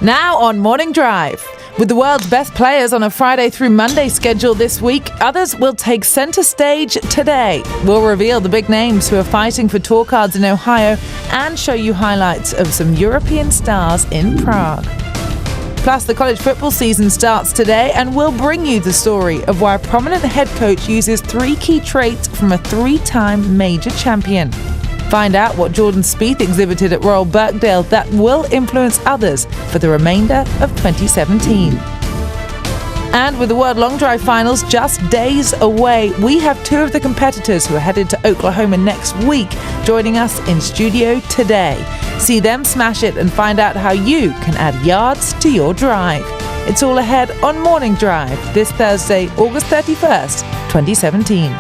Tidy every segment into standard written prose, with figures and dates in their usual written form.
Now on Morning Drive. With the world's best players on a Friday through Monday schedule this week, others will take center stage today. We'll reveal the big names who are fighting for tour cards in Ohio and show you highlights of some European stars in Prague. Plus, the college football season starts today, and we'll bring you the story of why a prominent head coach uses 3 key traits from a 3-time major champion. Find out what Jordan Spieth exhibited at Royal Birkdale that will influence others for the remainder of 2017. And with the World Long Drive Finals just days away, we have 2 of the competitors who are headed to Oklahoma next week joining us in studio today. See them smash it and find out how you can add yards to your drive. It's all ahead on Morning Drive this Thursday, August 31st, 2017.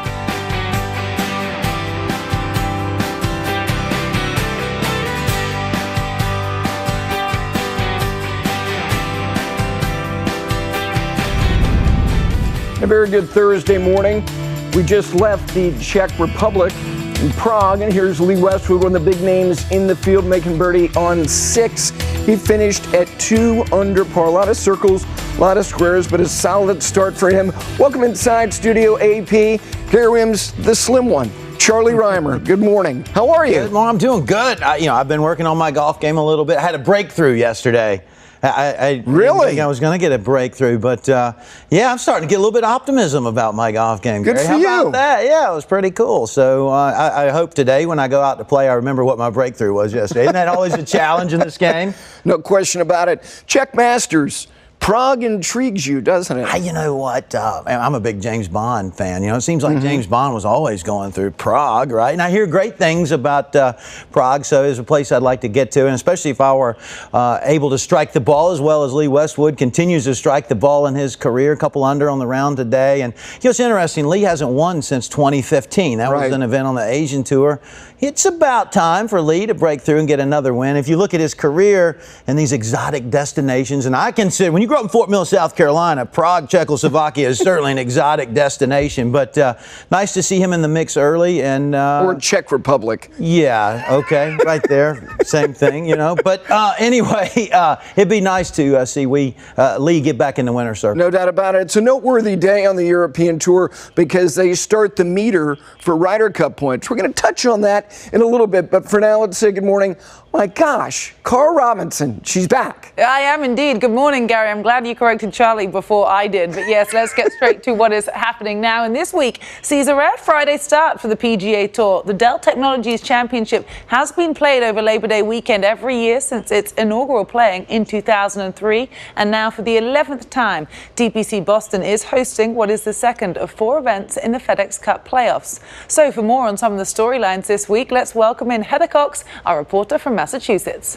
A very good Thursday morning. We just left the Czech Republic in Prague, and here's Lee Westwood, one of the big names in the field, making birdie on 6. He finished at 2 under par. A lot of circles, a lot of squares, but a solid start for him. Welcome inside Studio AP. Here Wims, the slim one, Charlie Reimer. Good morning. How are you? Good morning. I'm doing good. I've been working on my golf game a little bit. I had a breakthrough yesterday. I really? think I was going to get a breakthrough, but yeah, I'm starting to get a little bit of optimism about my golf game. Good Gary. for How you. about that? Yeah, it was pretty cool. So I hope today when I go out to play, I remember what my breakthrough was yesterday. Isn't that always a challenge in this game? No question about it. Czech Masters. Prague intrigues you, doesn't it? You know what? I'm a big James Bond fan. It seems like James Bond was always going through Prague, right? And I hear great things about Prague, so it's a place I'd like to get to, and especially if I were able to strike the ball as well as Lee Westwood continues to strike the ball in his career. A couple under on the round today. And it's interesting, Lee hasn't won since 2015. That was an event on the Asian Tour. It's about time for Lee to break through and get another win. If you look at his career and these exotic destinations, and I consider, when you grow up in Fort Mill, South Carolina, Prague, Czechoslovakia is certainly an exotic destination, but nice to see him in the mix early. And or Czech Republic. Yeah, okay, right there, same thing, But anyway, it'd be nice to see Lee get back in the winner's circle. No doubt about it. It's a noteworthy day on the European Tour because they start the meter for Ryder Cup points. We're going to touch on that in a little bit, but for now, let's say good morning. My gosh, Carl Robinson, she's back. I am indeed. Good morning, Gary. I'm glad you corrected Charlie before I did. But yes, let's get straight to what is happening now. And this week sees a rare Friday start for the PGA Tour. The Dell Technologies Championship has been played over Labor Day weekend every year since its inaugural playing in 2003. And now for the 11th time, DPC Boston is hosting what is the second of 4 events in the FedEx Cup playoffs. So for more on some of the storylines this week, let's welcome in Heather Cox, our reporter from Massachusetts.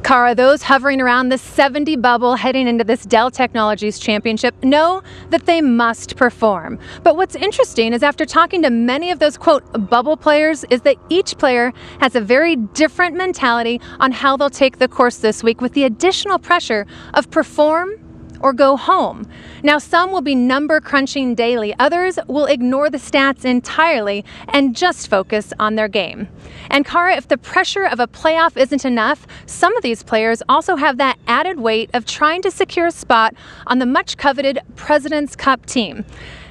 Cara, those hovering around the 70 bubble heading into this Dell Technologies Championship know that they must perform. But what's interesting is after talking to many of those, quote, bubble players, is that each player has a very different mentality on how they'll take the course this week with the additional pressure of perform or go home. Now, some will be number crunching daily. Others will ignore the stats entirely and just focus on their game. And Cara, if the pressure of a playoff isn't enough, some of these players also have that added weight of trying to secure a spot on the much coveted President's Cup team.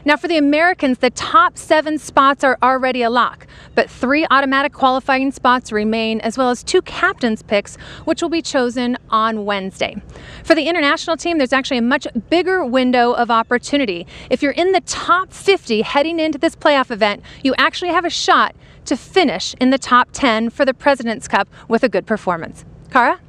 Now, for the Americans, the top 7 spots are already a lock, but 3 automatic qualifying spots remain, as well as 2 captains' picks, which will be chosen on Wednesday. For the international team, there's actually a much bigger window of opportunity. If you're in the top 50 heading into this playoff event, you actually have a shot to finish in the top 10 for the President's Cup with a good performance. Cara?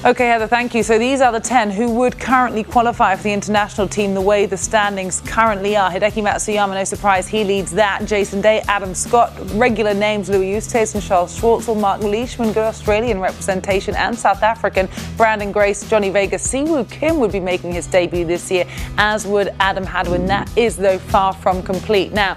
Okay, Heather, thank you. So these are the 10 who would currently qualify for the international team the way the standings currently are. Hideki Matsuyama, no surprise, he leads that. Jason Day, Adam Scott, regular names, Louis Oosthuizen, Charles Schwartzel, Mark Leishman, good Australian representation, and South African, Brandon Grace, Johnny Vegas, Siwoo Kim would be making his debut this year, as would Adam Hadwin. That is, though, far from complete. Now,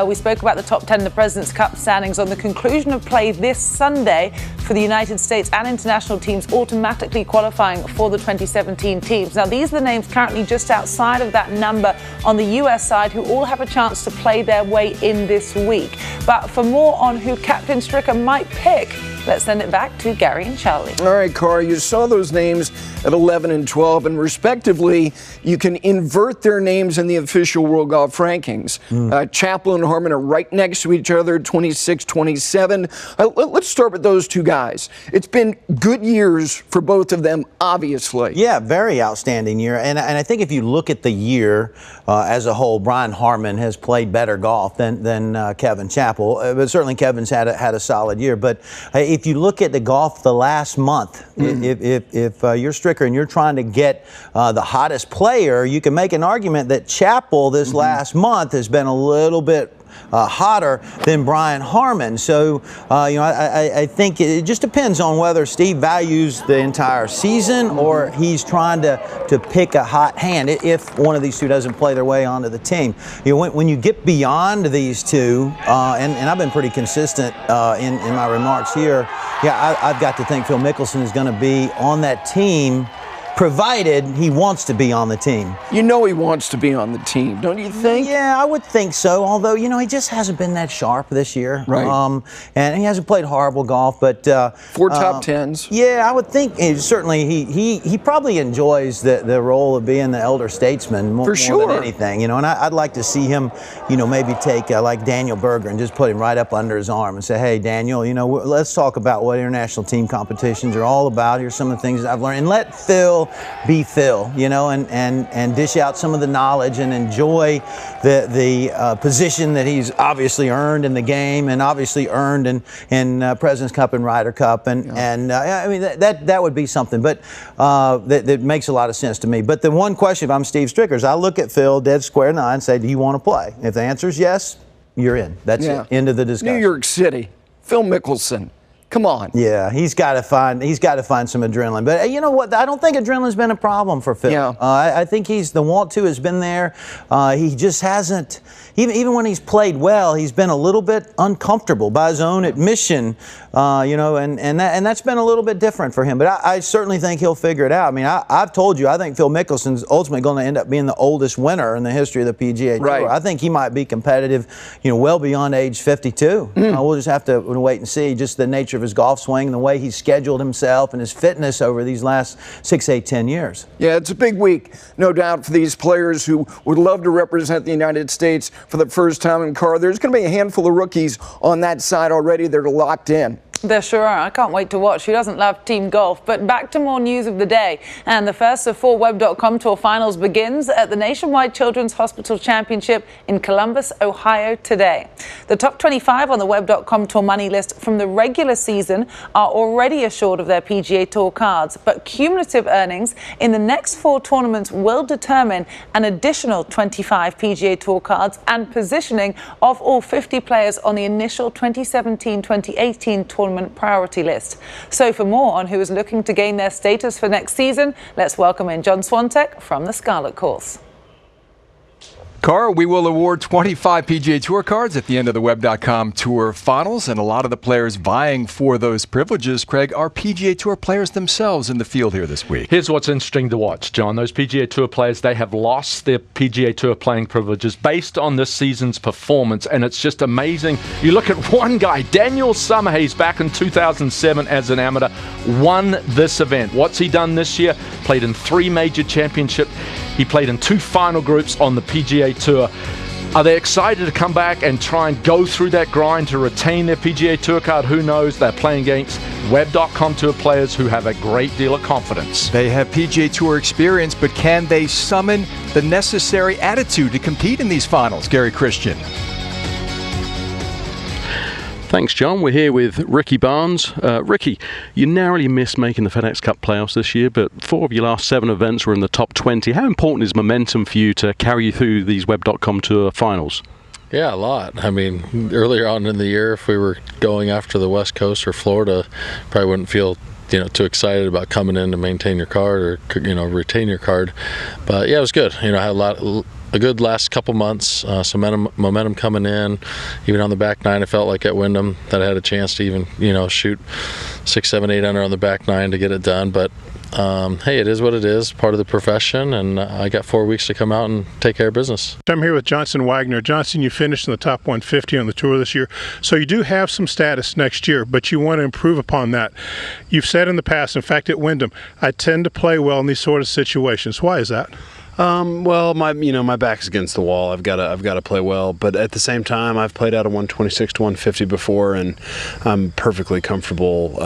we spoke about the top 10 in the President's Cup standings. On the conclusion of play this Sunday for the United States and international teams automatically qualifying for the 2017 teams. Now, these are the names currently just outside of that number on the US side who all have a chance to play their way in this week. But for more on who Captain Stricker might pick, Let's send it back to Gary and Charlie. All right, Cara, you saw those names at 11 and 12, and respectively, you can invert their names in the official World Golf Rankings. Chappell and Harmon are right next to each other, 26, 27. Let's start with those two guys. It's been good years for both of them, obviously. Yeah, very outstanding year. And I think if you look at the year as a whole, Brian Harmon has played better golf than Kevin Chappell. But certainly Kevin's had a solid year. But if you look at the golf the last month, if you're Stricker and you're trying to get the hottest player, you can make an argument that Chappell this last month has been a little bit hotter than Brian Harmon. So, I think it just depends on whether Steve values the entire season or he's trying to pick a hot hand if one of these two doesn't play their way onto the team. When you get beyond these two, and I've been pretty consistent in my remarks here, I've got to think Phil Mickelson is going to be on that team, provided he wants to be on the team. You know he wants to be on the team, don't you think? Yeah, I would think so, although, he just hasn't been that sharp this year. Right. And he hasn't played horrible golf, but... 4 top tens. Yeah, I would think, certainly, he probably enjoys the role of being the elder statesman more than anything, and I'd like to see him, maybe take, like Daniel Berger and just put him right up under his arm and say, hey, Daniel, let's talk about what international team competitions are all about. Here's some of the things that I've learned. And let Phil be Phil, and dish out some of the knowledge and enjoy the position that he's obviously earned in the game and obviously earned in President's Cup and Ryder Cup, I mean that would be something, but that makes a lot of sense to me. But the one question, if I'm Steve Stricker, is I look at Phil dead square now and say, do you want to play? If the answer is yes, you're in. That's it. End of the discussion. New York City, Phil Mickelson. Come on. Yeah, he's got to find some adrenaline. But you know what? I don't think adrenaline's been a problem for Phil. Yeah. I think the want to has been there. He just hasn't. Even when he's played well, he's been a little bit uncomfortable by his own admission. And that's been a little bit different for him. But I certainly think he'll figure it out. I mean, I've told you, I think Phil Mickelson's ultimately going to end up being the oldest winner in the history of the PGA Tour. Right. I think he might be competitive, well beyond age 52. We'll just have to wait and see. Just the nature of his golf swing and the way he's scheduled himself and his fitness over these last 6, 8, 10 years. Yeah, it's a big week, no doubt, for these players who would love to represent the United States for the first time in car. There's going to be a handful of rookies on that side already that are locked in. There sure are. I can't wait to watch. Who doesn't love team golf? But back to more news of the day. And the first of 4 Web.com Tour finals begins at the Nationwide Children's Hospital Championship in Columbus, Ohio today. The top 25 on the Web.com Tour money list from the regular season are already assured of their PGA Tour cards. But cumulative earnings in the next 4 tournaments will determine an additional 25 PGA Tour cards and positioning of all 50 players on the initial 2017-2018 tournament priority list. So for more on who is looking to gain their status for next season, let's welcome in John Swantek from the Scarlet Course. Cara, we will award 25 PGA Tour cards at the end of the Web.com Tour Finals, and a lot of the players vying for those privileges, Craig, are PGA Tour players themselves in the field here this week. Here's what's interesting to watch, John. Those PGA Tour players, they have lost their PGA Tour playing privileges based on this season's performance, and it's just amazing. You look at one guy, Daniel Summerhays, back in 2007 as an amateur, won this event. What's he done this year? Played in 3 major championships. He played in 2 final groups on the PGA Tour. Are they excited to come back and try and go through that grind to retain their PGA Tour card? Who knows? They're playing against Web.com Tour players who have a great deal of confidence. They have PGA Tour experience, but can they summon the necessary attitude to compete in these finals? Gary Christian. Thanks, John. We're here with Ricky Barnes. Ricky, you narrowly missed making the FedEx Cup playoffs this year, but 4 of your last 7 events were in the top 20. How important is momentum for you to carry you through these Web.com Tour finals? Yeah, a lot. I mean, earlier on in the year, if we were going after the West Coast or Florida, probably wouldn't feel too excited about coming in to maintain your card or retain your card. But yeah, it was good. I had a a good last couple months, some momentum coming in. Even on the back nine, I felt like at Wyndham that I had a chance to even, shoot 6, 7, 8 under on the back nine to get it done. But hey, it is what it is, part of the profession, and I got 4 weeks to come out and take care of business. I'm here with Johnson Wagner. Johnson, you finished in the top 150 on the tour this year, so you do have some status next year, but you want to improve upon that. You've said in the past, in fact at Wyndham, I tend to play well in these sort of situations. Why is that? Well, my back's against the wall. I've got to play well, but at the same time, I've played out of 126 to 150 before, and I'm perfectly comfortable.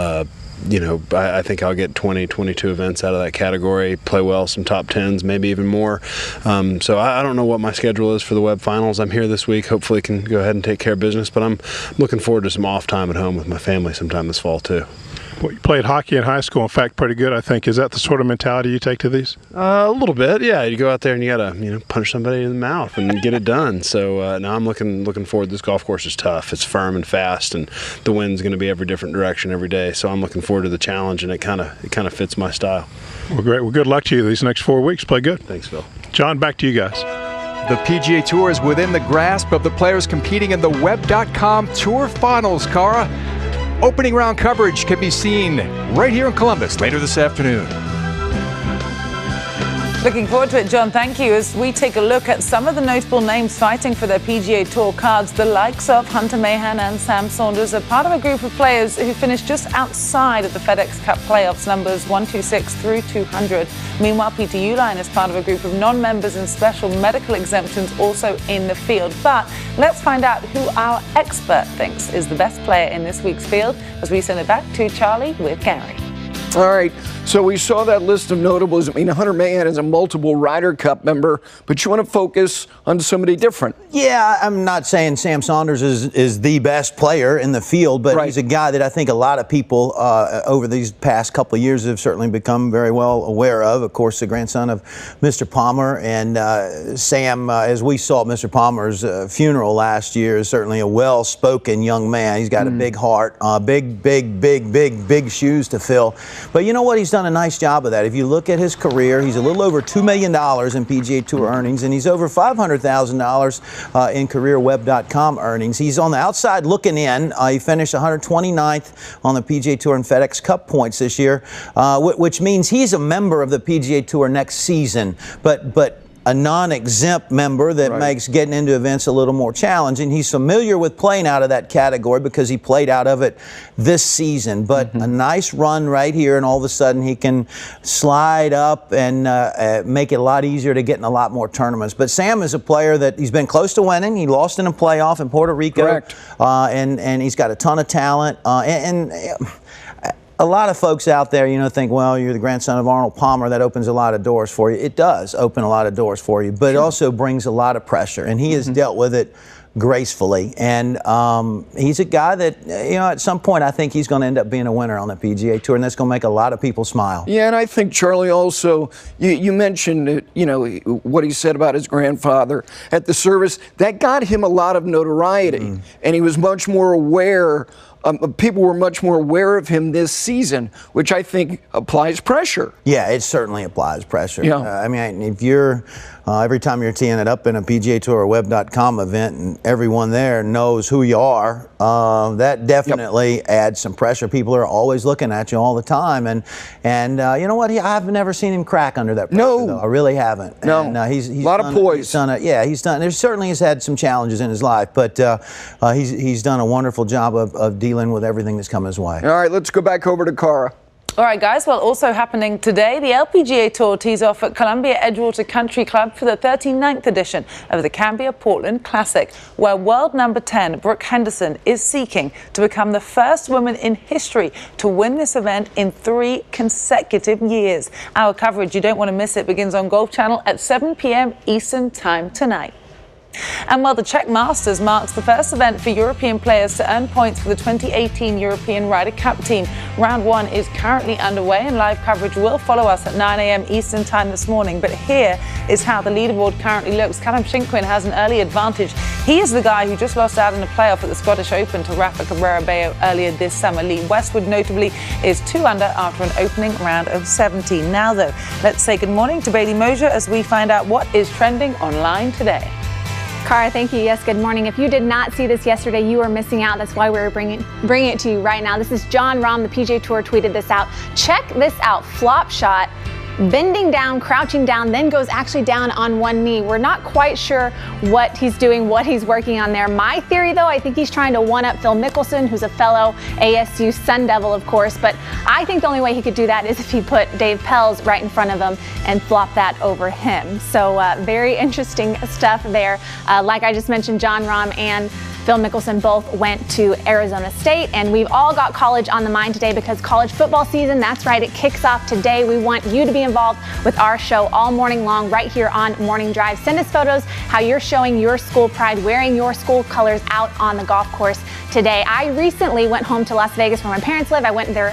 I think I'll get 20, 22 events out of that category, play well, some top 10s, maybe even more. So I don't know what my schedule is for the Web Finals. I'm here this week. Hopefully can go ahead and take care of business, but I'm looking forward to some off time at home with my family sometime this fall too. Well, you played hockey in high school, in fact, pretty good, I think. Is that the sort of mentality you take to these? A little bit, yeah. You go out there and you got to, punch somebody in the mouth and get it done. So now I'm looking forward. This golf course is tough. It's firm and fast, and the wind's going to be every different direction every day. So I'm looking forward to the challenge, and it kind of fits my style. Well, great. Well, good luck to you these next 4 weeks. Play good. Thanks, Phil. John, back to you guys. The PGA Tour is within the grasp of the players competing in the Web.com Tour Finals, Cara. Opening round coverage can be seen right here in Columbus later this afternoon. Looking forward to it, John. Thank you. As we take a look at some of the notable names fighting for their PGA Tour cards, the likes of Hunter Mahan and Sam Saunders are part of a group of players who finished just outside of the FedEx Cup playoffs, numbers 126 through 200. Meanwhile, Peter Uihlein is part of a group of non-members and special medical exemptions also in the field. But let's find out who our expert thinks is the best player in this week's field as we send it back to Charlie with Gary. All right, so we saw that list of notables. Hunter Mahan is a multiple Ryder Cup member, but you want to focus on somebody different. Yeah, I'm not saying Sam Saunders is the best player in the field, but he's a guy that I think a lot of people over these past couple of years have certainly become very well aware of. Of course, the grandson of Mr. Palmer, and Sam, as we saw at Mr. Palmer's funeral last year, is certainly a well-spoken young man. He's got a big heart, big shoes to fill. But you know what? He's done a nice job of that. If you look at his career, he's a little over $2 million in PGA Tour earnings, and he's over $500,000 in career Web.com earnings. He's on the outside looking in. He finished 129th on the PGA Tour in FedEx Cup points this year, which means he's a member of the PGA Tour next season. But a non-exempt member that makes getting into events a little more challenging. He's familiar with playing out of that category because he played out of it this season. But a nice run right here, and all of a sudden he can slide up and make it a lot easier to get in a lot more tournaments. But Sam is a player that he's been close to winning. He lost in a playoff in Puerto Rico. Correct. And he's got a ton of talent. A lot of folks out there, think, well, you're the grandson of Arnold Palmer. That opens a lot of doors for you. It does open a lot of doors for you, but it also brings a lot of pressure, and he has dealt with it gracefully. And he's a guy that, at some point, I think he's going to end up being a winner on the PGA Tour, and that's going to make a lot of people smile. Yeah, and I think, Charlie, also, you mentioned, what he said about his grandfather at the service. That got him a lot of notoriety, and he was much more aware. People were much more aware of him this season, which I think applies pressure. Yeah, it certainly applies pressure. Yeah. If you're every time you're teeing it up in a PGA Tour or Web.com event and everyone there knows who you are, that definitely adds some pressure. People are always looking at you all the time, and you know what? I've never seen him crack under that pressure. No, I really haven't. No, and, he's a lot of poise. He's done. There certainly has had some challenges in his life, but he's done a wonderful job of dealing with everything that's come his way. All right, let's go back over to Cara. All right, guys. Well, also happening today, the LPGA Tour tees off at Columbia Edgewater Country Club for the 39th edition of the Cambia Portland Classic, where world number 10, Brooke Henderson, is seeking to become the first woman in history to win this event in 3 consecutive years. Our coverage, you don't want to miss it, begins on Golf Channel at 7 p.m. Eastern Time tonight. And while the Czech Masters marks the first event for European players to earn points for the 2018 European Ryder Cup team, round 1 is currently underway, and live coverage will follow us at 9 a.m. Eastern Time this morning. But here is how the leaderboard currently looks. Callum Shinkwin has an early advantage. He is the guy who just lost out in the playoff at the Scottish Open to Rafa Cabrera-Bello earlier this summer. Lee Westwood, notably, is 2 under after an opening round of 17. Now, though, let's say good morning to Bailey Mosier as we find out what is trending online today. Cara, thank you. Yes, good morning. If you did not see this yesterday, you are missing out. That's why we're bringing it to you right now. This is Jon Rahm. The PGA Tour tweeted this out. Check this out. Flop shot. Bending down, crouching down, then goes actually down on one knee. We're not quite sure what he's doing, what he's working on there. My theory, though, I think he's trying to one-up Phil Mickelson, who's a fellow ASU Sun Devil, of course. But I think the only way he could do that is if he put Dave Pelz right in front of him and flop that over him. So very interesting stuff there. Like I just mentioned, Jon Rahm and Phil Mickelson both went to Arizona State, and we've all got college on the mind today because college football season, that's right, it kicks off today. We want you to be involved with our show all morning long right here on Morning Drive. Send us photos how you're showing your school pride, wearing your school colors out on the golf course today. I recently went home to Las Vegas where my parents live. I went there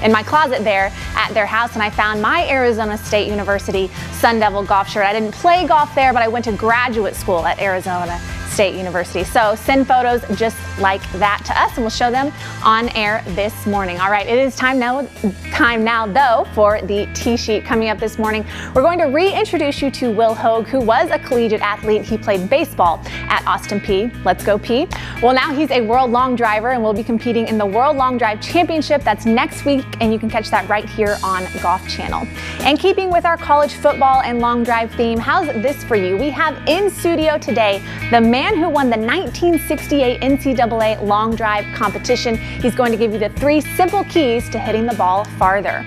in my closet there at their house, and I found my Arizona State University Sun Devil golf shirt. I didn't play golf there, but I went to graduate school at Arizona State University. So send photos just like that to us and we'll show them on air this morning. All right, it is time now though for the tee sheet. Coming up this morning, we're going to reintroduce you to Will Hogue, who was a collegiate athlete. He played baseball at Austin Peay. Let's go Peay. Well, now he's a world long driver and will be competing in the World Long Drive Championship. That's next week, and you can catch that right here on Golf Channel. And keeping with our college football and long drive theme, how's this for you? We have in studio today the man who won the 1968 NCAA long drive competition. He's going to give you the 3 simple keys to hitting the ball farther.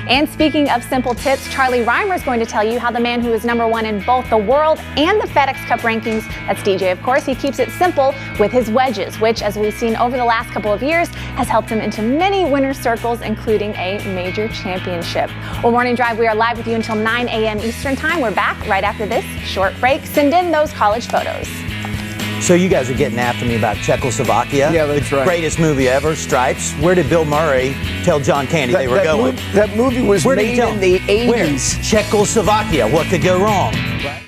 And speaking of simple tips, Charlie Reimer is going to tell you how the man who is #1 in both the world and the FedEx Cup rankings, that's DJ of course, he keeps it simple with his wedges, which as we've seen over the last couple of years has helped him into many winner's circles, including a major championship. Well, Morning Drive, we are live with you until 9 a.m. Eastern Time. We're back right after this short break. Send in those college photos. So you guys are getting after me about Czechoslovakia. Yeah, that's right. Greatest movie ever, Stripes. Where did Bill Murray tell John Candy they were going? That movie was made in the 80s. Where? Czechoslovakia. What could go wrong? Right?